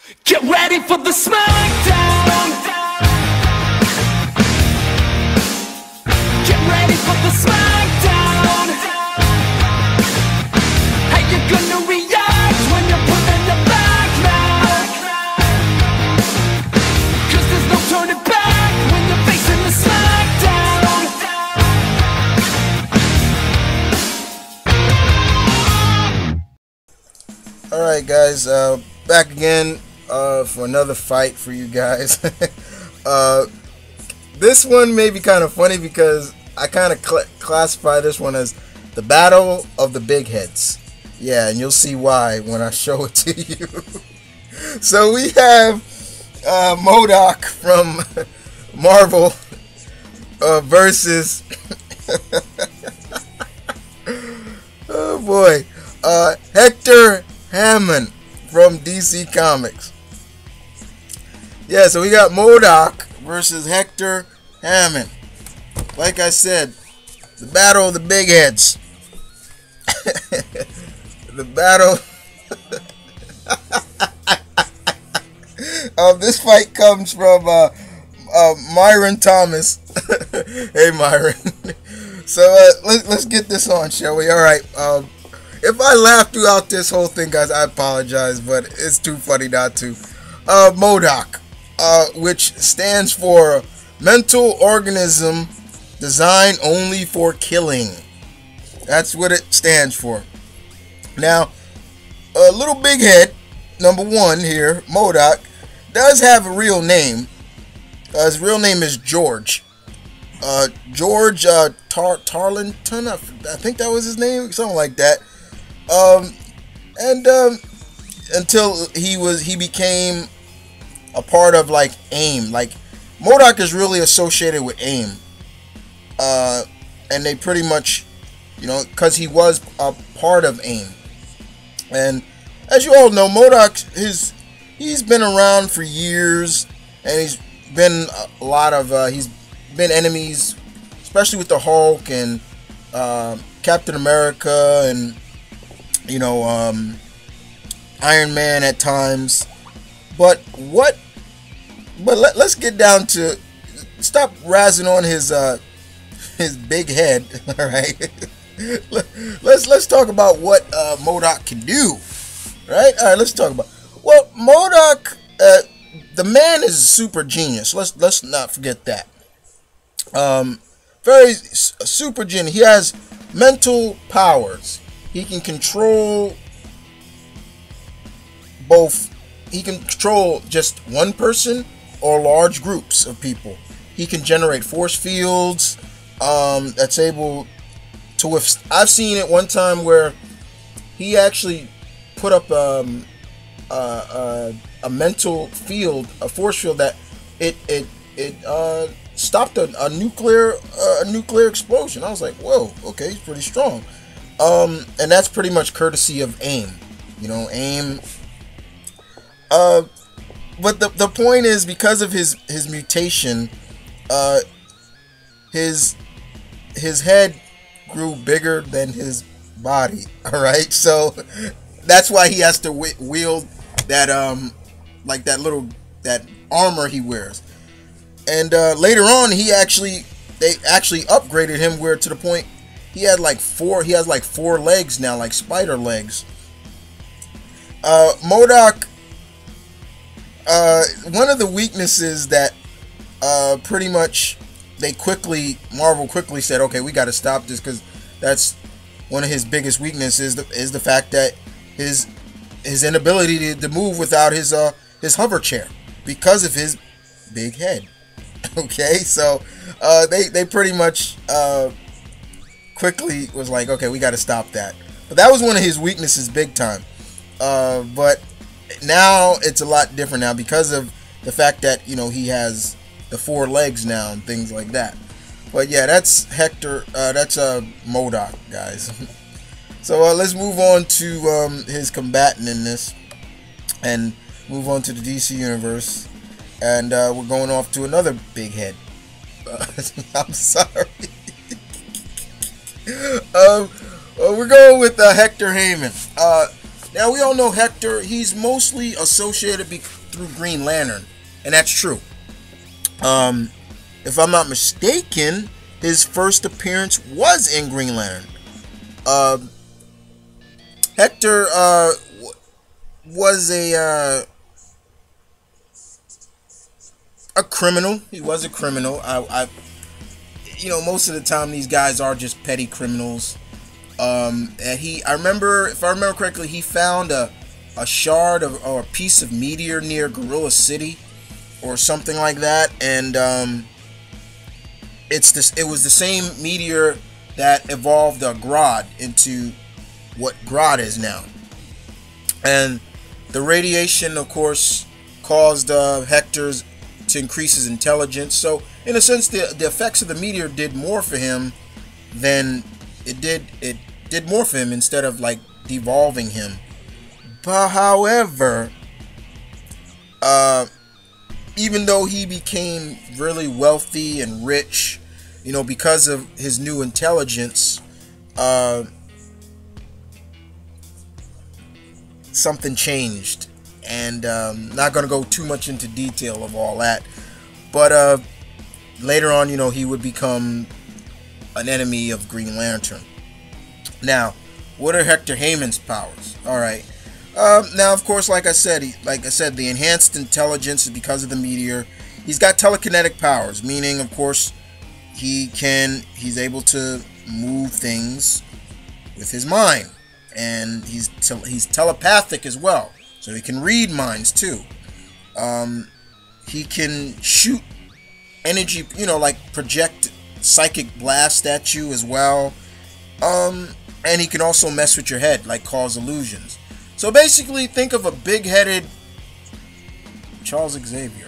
Get ready for the smackdown. Get ready for the smackdown. How you gonna react when you're put in the back now? Cause there's no turning back when you're facing the smackdown. Alright guys, back again for another fight for you guys. This one may be kind of funny because I kind of classify this one as the Battle of the Big Heads. Yeah, and you'll see why when I show it to you. So we have M.O.D.O.K from Marvel versus oh boy, Hector Hammond from DC Comics. Yeah, so we got M.O.D.O.K versus Hector Hammond. Like I said, the battle of the big heads. The battle. This fight comes from Myron Thomas. Hey Myron. So let's get this on, shall we? All right. If I laugh throughout this whole thing, guys, I apologize, but it's too funny not to. M.O.D.O.K, which stands for Mental Organism Designed Only for Killing. That's what it stands for. Now, a little big head, number one here, M.O.D.O.K, does have a real name. His real name is George. George Tarleton, I think that was his name, something like that. Until he became a part of like AIM. Like M.O.D.O.K is really associated with AIM, and they pretty much, you know, because he was a part of AIM. And as you all know, M.O.D.O.K he's been around for years, and he's been a lot of he's been enemies, especially with the Hulk and Captain America and, you know, Iron Man at times. But let's get down to, stop razzing on his big head. All right. let's talk about what M.O.D.O.K can do. Right? All right, let's talk about, well, M.O.D.O.K, the man is a super genius. Let's not forget that. Very super genius. He has mental powers. He can control both. He can control just one person or large groups of people. He can generate force fields that's able to withstand. I've seen it one time where he actually put up a mental field, a force field that it stopped a nuclear explosion. I was like, whoa, okay, he's pretty strong. And that's pretty much courtesy of AIM. You know, AIM. But the point is, because of his mutation, his head grew bigger than his body. All right, so that's why he has to wield that like that armor he wears. And later on, they actually upgraded him where, to the point he has like four legs now, like spider legs. M.O.D.O.K, one of the weaknesses that pretty much Marvel quickly said, okay, we got to stop this, because that's one of his biggest weaknesses is the fact that his inability to move without his hover chair, because of his big head. Okay, so they pretty much quickly was like, okay, we got to stop that. But that was one of his weaknesses, big time. But now it's a lot different now, because of the fact that, you know, he has the 4 legs now and things like that. But yeah, that's Hector. That's M.O.D.O.K, guys. So let's move on to his combatant in this, and move on to the DC universe. And we're going off to another big head. I'm sorry. We're going with Hector Hammond. Now, we all know Hector, he's mostly associated through Green Lantern, and that's true. If I'm not mistaken, his first appearance was in Green Lantern. Hector was a criminal. He was a criminal. Most of the time these guys are just petty criminals. And I remember, if I remember correctly, he found a shard or a piece of meteor near Gorilla City, or something like that, and it was the same meteor that evolved Grodd into what Grodd is now. And the radiation, of course, caused Hector to increase his intelligence. So, in a sense, the effects of the meteor did more for him than it did more for him, instead of like devolving him. But however, even though he became really wealthy and rich, because of his new intelligence, something changed. And not going to go too much into detail of all that. But later on, he would become an enemy of Green Lantern. Now, what are Hector Hammond's powers? All right. Now, of course, like I said, the enhanced intelligence is because of the meteor. He's got telekinetic powers, meaning, of course, he's able to move things with his mind, and he's telepathic as well, so he can read minds too. He can shoot energy, like project psychic blast at you as well. And he can also mess with your head, like cause illusions. So basically, think of a big-headed Charles Xavier.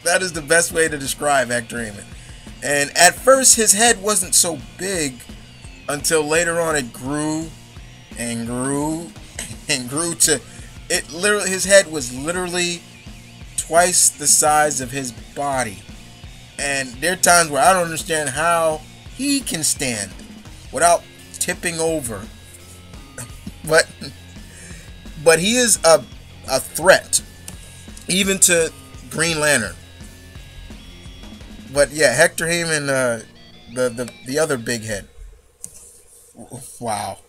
That is the best way to describe Hector Hammond. And at first, his head wasn't so big until later on it grew and grew and grew to it. Literally, his head was literally twice the size of his body. And there are times where I don't understand how he can stand without tipping over. But he is a threat, even to Green Lantern. But yeah, Hector Hammond, the other big head. Wow.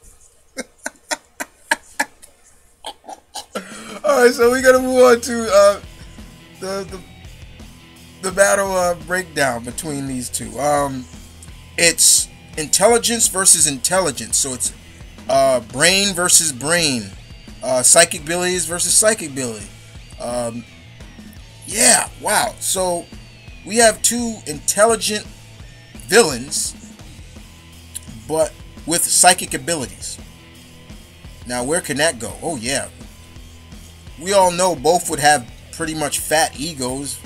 All right, so we gotta move on to the battle breakdown between these two. It's intelligence versus intelligence. So it's brain versus brain. Psychic abilities versus psychic ability. Yeah, wow. So we have two intelligent villains, but with psychic abilities. Now, where can that go? Oh, yeah. We all know both would have pretty much fat egos,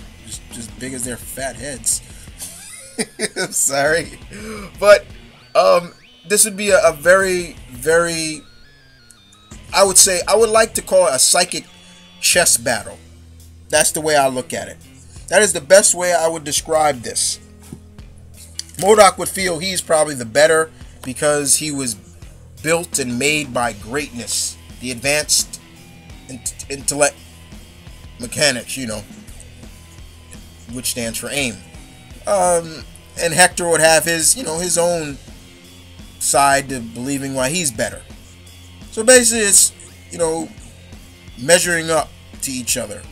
just big as their fat heads. I'm sorry. But this would be a very, very, I would like to call it a psychic chess battle. That's the way I look at it. That is the best way I would describe this. MODOK would feel he's probably the better because he was built and made by greatness. The advanced intellect mechanics, which stands for AIM. And Hector would have his, his own side to believing why he's better. So basically it's, measuring up to each other.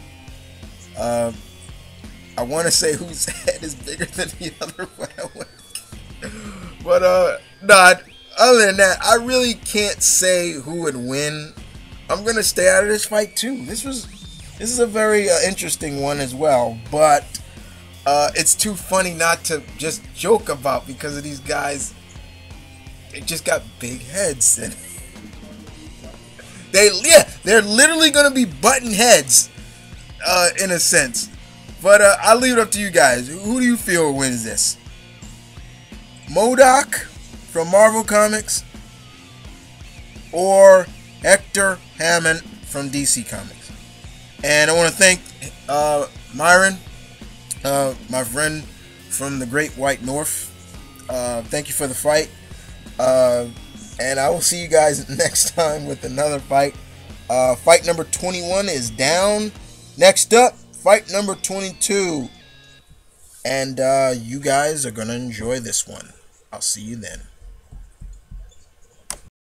I want to say whose head is bigger than the other, but not. Other than that, I really can't say who would win. I'm gonna stay out of this fight too. This is a very interesting one as well, but it's too funny not to just joke about because of these guys. They just got big heads, and they're literally gonna be button heads, in a sense. But I'll leave it up to you guys. Who do you feel wins this? M.O.D.O.K from Marvel Comics or Hector Hammond from DC Comics? And I want to thank Myron, my friend from the Great White North. Thank you for the fight. And I will see you guys next time with another fight. Fight number 21 is down. Next up, fight number 22. And you guys are going to enjoy this one. I'll see you then.